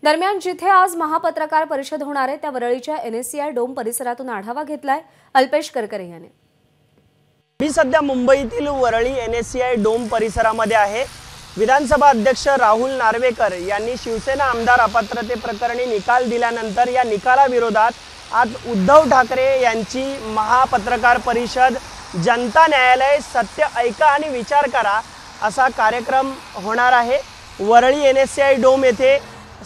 दरम्यान जिथे आज महापत्रकार परिषद होणार आहे त्या वरळीच्या NSCI डोम परिसरातून आढावा घेतलाय अल्पेश करकरे यांनी। मी सध्या मुंबईतील वरळी NSCI डोम परिसरामध्ये आहे। विधानसभा अध्यक्ष राहुल नार्वेकर यांनी शिवसेना आमदार अपात्रते प्रकरणी निकाल दिल्यानंतर या निकालाविरोधात आज उद्धव ठाकरे यांची महापत्रकार परिषद जनता न्यायालय सत्य ऐका आणि विचार करा असा कार्यक्रम होणार आहे। वरळी NSCI डोम येथे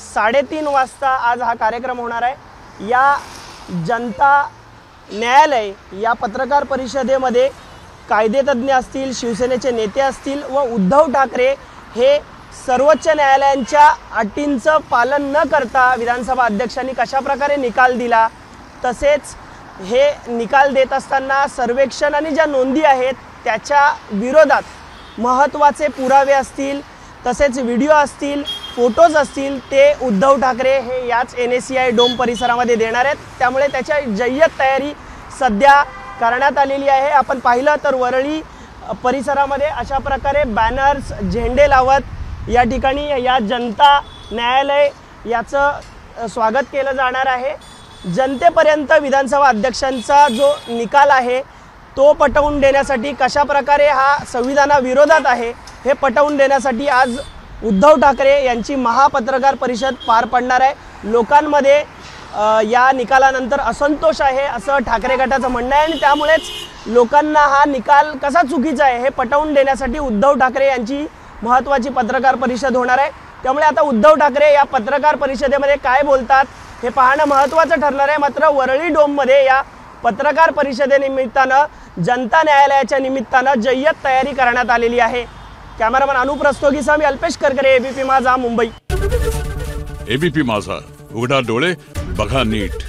3:30 वाजता आज हा कार्यक्रम होणार आहे। या जनता न्यायालय या पत्रकार परिषदेमध्ये कायदेतज्ञ असतील, शिवसेनेचे नेते असतील व उद्धव ठाकरे हे सर्वोच्च न्यायालयाच्या अटींचं पालन न करता विधानसभा अध्यक्षांनी कशा प्रकारे निकाल दिला, तसेच हे निकाल देत असताना सर्वेक्षण आणि ज्या नोंदी आहेत त्याच्या विरोधात महत्त्वाचे पुरावे असतील, तसेच व्हिडिओ असतील, फोटोज असतील ते उद्धव ठाकरे हे याच NSCI डोम परिसरामध्ये देणार आहेत। त्यामुळे त्याच्या जय्यत तयारी सध्या करण्यात आलेली आहे। आपण पाहिलं तर वरळी परिसरामध्ये अशा प्रकारे बॅनर्स, झेंडे लावत या ठिकाणी या जनता न्यायालय याचं स्वागत केलं जाणार आहे। जनतेपर्यंत विधानसभा अध्यक्षांचा जो निकाल आहे तो पटवून देण्यासाठी कशा प्रकारे हा संविधानाविरोधात आहे हे पटवून देण्यासाठी आज उद्धव ठाकरे यांची महापत्रकार परिषद पार पडणार आहे। लोकांमध्ये या निकालानंतर असंतोष आहे असं ठाकरे गटाचं म्हणणं आहे आणि त्यामुळेच लोकांना हा निकाल कसा चुकीचा आहे हे पटवून देण्यासाठी उद्धव ठाकरे यांची महत्त्वाची पत्रकार परिषद होणार आहे। त्यामुळे आता उद्धव ठाकरे या पत्रकार परिषदेमध्ये काय बोलतात हे पाहणं महत्त्वाचं ठरणार आहे। मात्र वरळी डोममध्ये या पत्रकार परिषदेनिमित्तानं जनता न्यायालयाच्या निमित्तानं जय्यत तयारी करण्यात आलेली आहे। कॅमेरामन अनुप रस्तोगीसह मी अल्पेश करकरे, ABP माझा, मुंबई। ABP माझा, उघडा डोळे बघा नीट।